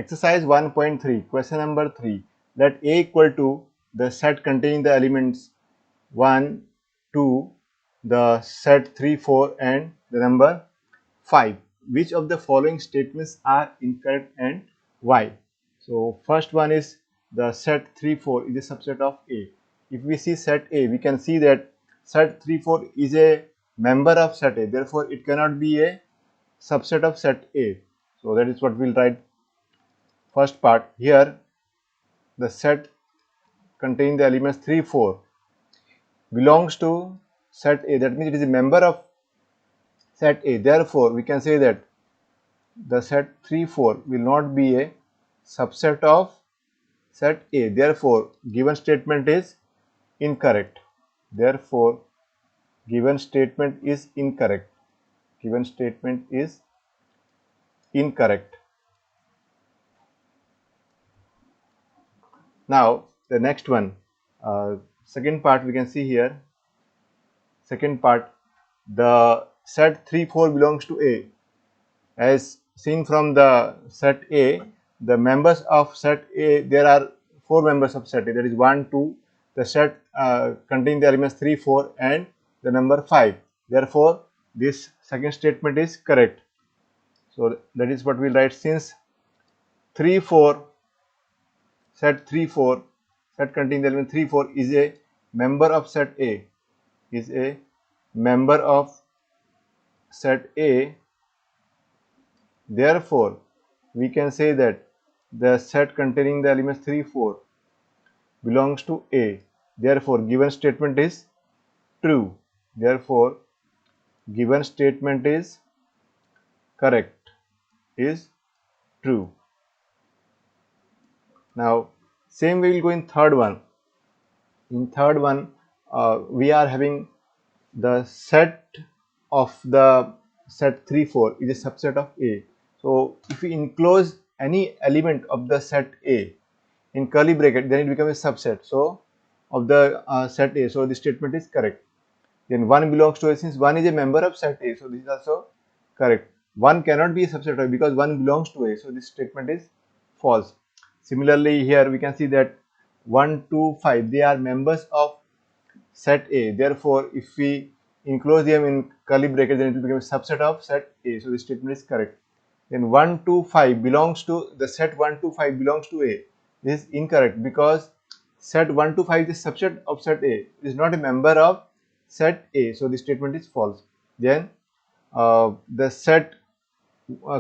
Exercise 1.3, question number 3. Let A equal to the set containing the elements 1, 2, the set 3, 4 and the number 5. Which of the following statements are incorrect and why? So first one is the set 3, 4 is a subset of A. If we see set A, we can see that set 3, 4 is a member of set A. Therefore, it cannot be a subset of set A. So that is what we'll write. First part here, the set containing the elements 3, 4 belongs to set A. That means it is a member of set A. Therefore, we can say that the set 3, 4 will not be a subset of set A. Therefore, given statement is incorrect. Therefore, given statement is incorrect. Given statement is incorrect. Now, the next one, second part we can see here. Second part, the set 3, 4 belongs to A. As seen from the set A, the members of set A, there are 4 members of set A, that is 1, 2, the set containing the elements 3, 4 and the number 5. Therefore, this second statement is correct. So, that is what we will write. Since 3, 4, set 3, 4, set containing the element 3, 4 is a member of set A, is a member of set A. Therefore, we can say that the set containing the elements 3, 4 belongs to A. Therefore, given statement is true. Therefore, given statement is correct, is true. Now, same we will go in third one. In third one, we are having the set of the set 3, 4 is a subset of A. So, if we enclose any element of the set A in curly bracket, then it becomes a subset. So, of the set A. So, the statement is correct. Then 1 belongs to A, since 1 is a member of set A. So, this is also correct. 1 cannot be a subset of A because 1 belongs to A. So, this statement is false. Similarly, here we can see that 1, 2, 5, they are members of set A. Therefore, if we enclose them in curly bracket, then it will become a subset of set A. So, this statement is correct. Then 1, 2, 5 belongs to the set 1, 2, 5 belongs to A. This is incorrect because set 1 to 5 is a subset of set A. It is not a member of set A. So, this statement is false. Then the set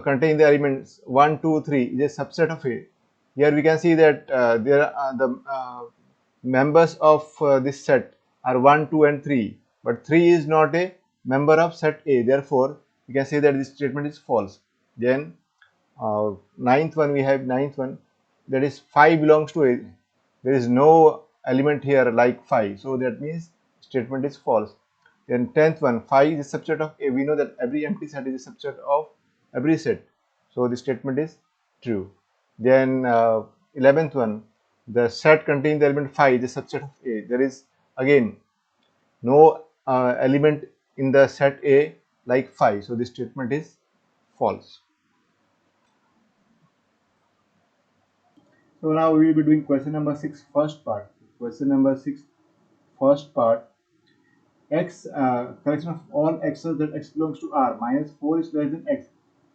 containing the elements 1, 2, 3 is a subset of A. Here we can see that there are the members of this set are 1, 2 and 3, but 3 is not a member of set A. Therefore, we can say that this statement is false. Then ninth one, we have ninth one, that is 5 belongs to A. There is no element here like 5. So, that means statement is false. Then 10th one, 5 is a subset of A. We know that every empty set is a subset of every set. So, the statement is true. Then 11th one, the set containing the element 5 is a subset of A. There is again no element in the set A like 5. So, this statement is false. So, now we will be doing question number 6 first part. Question number 6 first part. X collection of all x's that x belongs to R minus 4 is less than x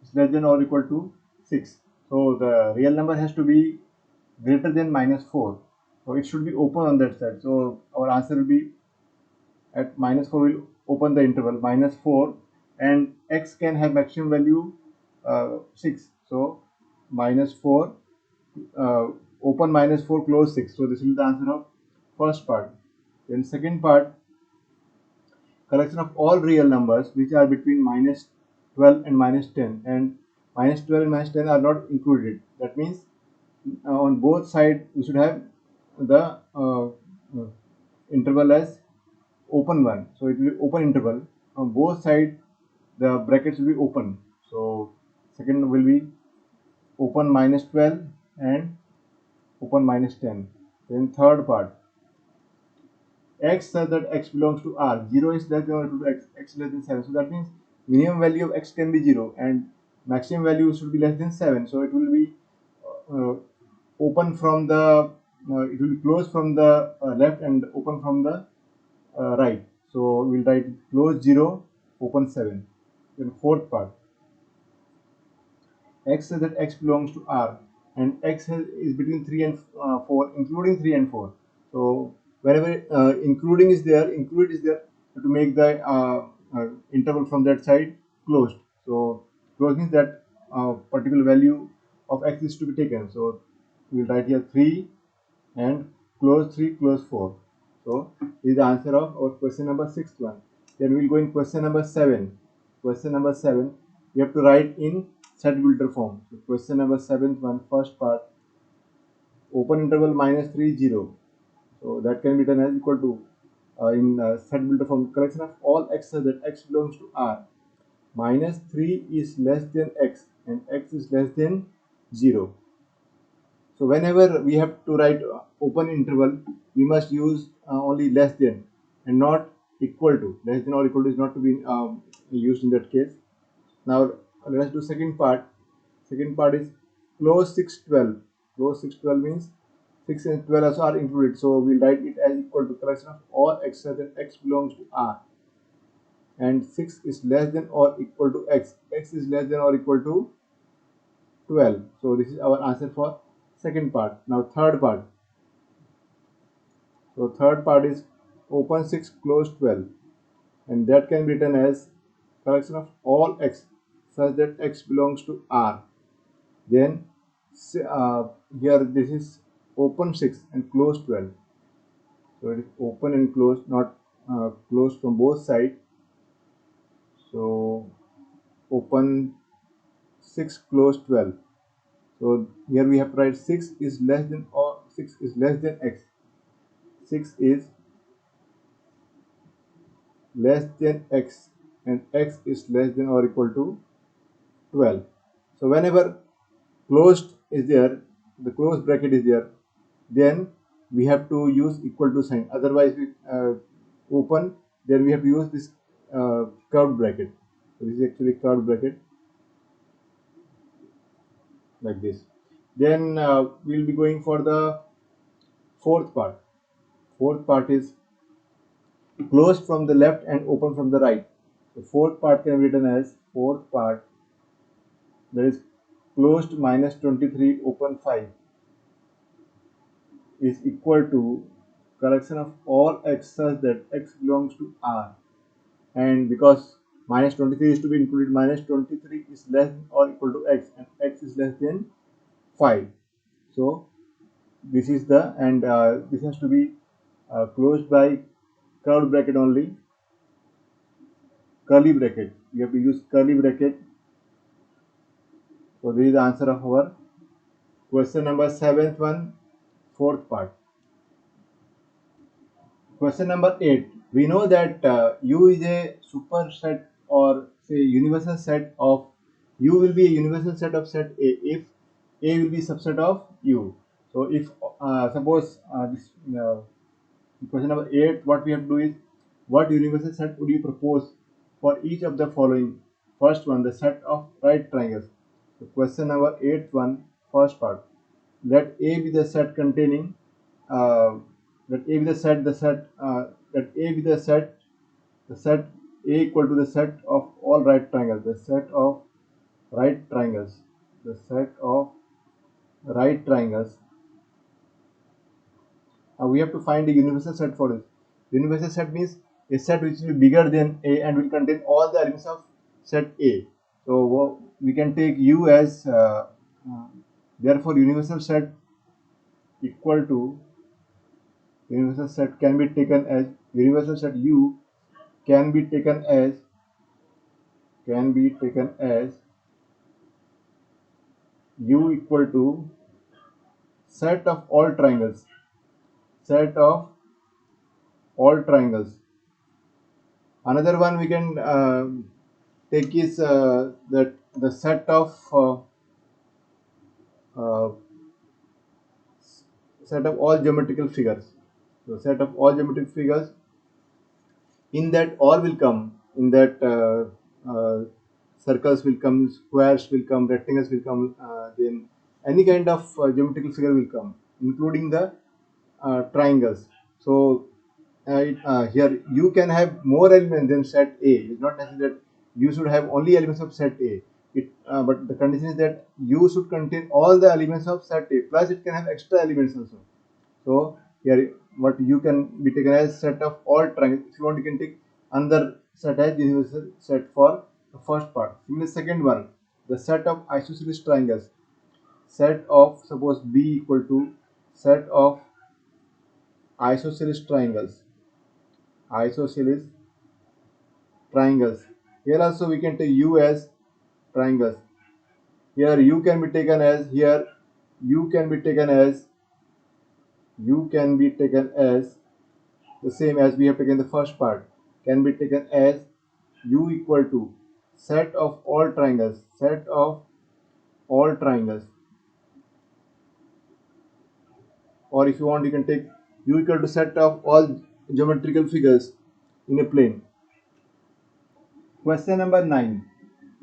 is less than or equal to 6. So, the real number has to be greater than minus 4. So, it should be open on that side. So, our answer will be at minus 4 will open the interval minus 4 and x can have maximum value 6. So, minus 4 open minus 4 close 6. So, this will be the answer of first part. Then second part, collection of all real numbers which are between minus 12 and minus 10, and minus 12 and minus 10 are not included. That means on both sides we should have the interval as open one. So, it will be open interval. On both sides the brackets will be open. So, second will be open minus 12 and open minus 10. Then third part, x such that x belongs to R, 0 is less than or equal to x, x less than 7. So, that means minimum value of x can be 0 and maximum value should be less than 7. So, it will be uh, open from the it will be closed from the left and open from the right. So we'll write close 0, open 7. Then fourth part, x says that x belongs to R, and is between 3 and 4, including 3 and 4. So whenever including is there, include is there to make the interval from that side closed. So closed means that particular value of x is to be taken. So we will write here 3 and close 3, close 4. So this is the answer of our question number 6 one. Then we will go in question number 7. Question number 7, we have to write in set builder form. So question number 7th one, first part, open interval minus 3, 0. So that can be done as equal to in set builder form, collection of all x's that x belongs to R. Minus 3 is less than x and x is less than 0. So whenever we have to write open interval, we must use only less than and not equal to. Less than or equal to is not to be used in that case. Now let us do second part. Second part is close 6, 12. Close 6, 12 means 6 and 12 also are included. So we'll write it as equal to collection of all x that x belongs to R. And 6 is less than or equal to x. X is less than or equal to 12. So this is our answer for second part. Now third part. So third part is open 6, close 12, and that can be written as collection of all x such that x belongs to R. Then here this is open 6 and close 12. So it is open and close, not closed from both sides. So open 6, close 12. So here we have to write 6 is less than or 6 is less than x. 6 is less than x and x is less than or equal to 12. So whenever closed is there, the closed bracket is there, then we have to use equal to sign. Otherwise we open, then we have to use this curved bracket. So this is actually curved bracket like this. Then we'll be going for the fourth part. Fourth part is closed from the left and open from the right. The fourth part can be written as fourth part, that is closed minus 23, open 5, is equal to collection of all x such that x belongs to R. And because minus 23 is to be included, minus 23 is less than or equal to x and x is less than 5. So this is the, and this has to be closed by curved bracket only, curly bracket. We have to use curly bracket. So this is the answer of our question number 7th one, fourth part. Question number 8. We know that U is a superset or say universal set of, U will be a universal set of set A if A will be subset of U. So if suppose this question number 8, what we have to do is, what universal set would you propose for each of the following? First one, the set of right triangles. So question number 8 one, first part. Let A be the set containing let A be the set let A be the set A equal to the set of all right triangles, the set of right triangles, the set of right triangles. We have to find a universal set for this. Universal set means a set which will be bigger than A and will contain all the elements of set A. So we can take U as therefore universal set equal to, universal set can be taken as, universal set U can be taken as U equal to set of all triangles, set of all triangles. Another one we can take is that the uh, set of all geometrical figures. So set of all geometric figures, in that all will come, in that circles will come, squares will come, rectangles will come, then any kind of geometrical figure will come, including the triangles. So here you can have more elements than set A. It's not necessary that you should have only elements of set A. But the condition is that you should contain all the elements of set A. Plus, it can have extra elements also. So here, what you can be taken as set of all triangles. If you want, you can take another set as universal set for the first part. Similarly, second one, the set of isosceles triangles. Set of, suppose B equal to set of isosceles triangles. Isosceles triangles. Here also we can take U as triangles. Here U can be taken as, here U can be taken as, U can be taken as the same as we have taken the first part, can be taken as U equal to set of all triangles, set of all triangles. Or if you want, you can take U equal to set of all geometrical figures in a plane. Question number 9.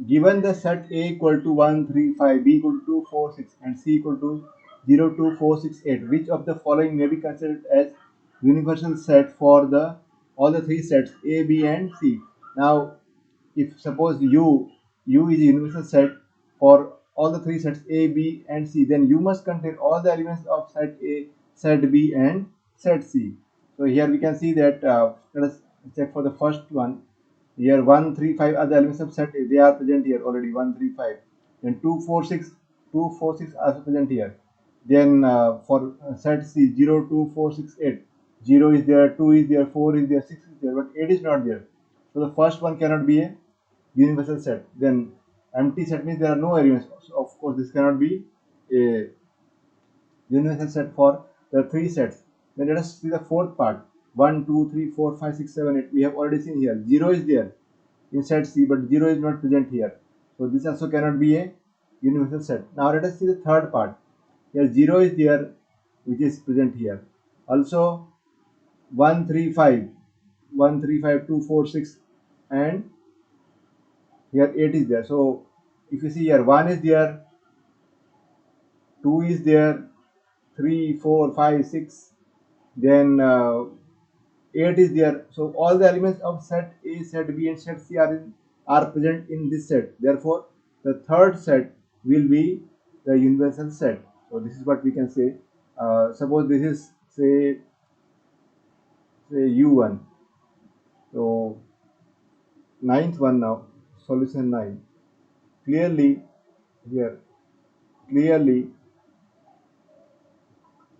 Given the set A equal to 1, 3, 5, B equal to 2, 4, 6 and C equal to 0, 2, 4, 6, 8, which of the following may be considered as universal set for the all the three sets A, B and C? Now, if suppose U is a universal set for all the three sets A, B and C, then U must contain all the elements of set A, set B and set C. So here we can see that let us check for the first one. Here 1, 3, 5 are the elements of set A. They are present here already. 1, 3, 5. Then 2, 4, 6. 2, 4, 6 are present here. Then for set C, 0, 2, 4, 6, 8. 0 is there, 2 is there, 4 is there, 6 is there, but 8 is not there. So the first one cannot be a universal set. Then empty set means there are no elements. So of course, this cannot be a universal set for the three sets. Then let us see the fourth part. 1, 2, 3, 4, 5, 6, 7, 8. We have already seen here. 0 is there in set C, but 0 is not present here. So this also cannot be a universal set. Now let us see the third part. Here 0 is there, which is present here. Also 1, 3, 5. 1, 3, 5, 2, 4, 6 and here 8 is there. So if you see here 1 is there, 2 is there, 3, 4, 5, 6, then 8 is there. So all the elements of set A, set B and set C are present in this set. Therefore, the third set will be the universal set. So this is what we can say. Suppose this is say U1. So ninth one now, solution 9. Clearly here, clearly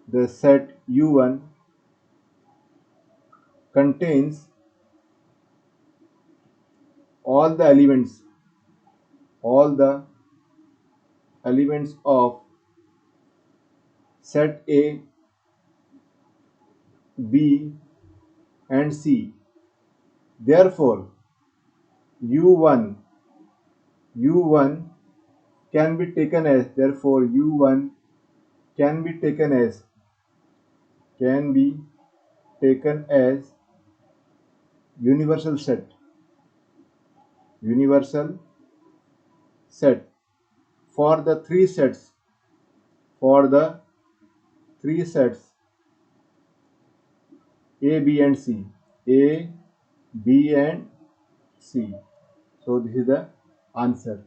the set U1 contains all the elements of set A, B and C. Therefore, U1 can be taken as, therefore U1 can be taken as universal set for the three sets A, B and C. A, B and C. So this is the answer.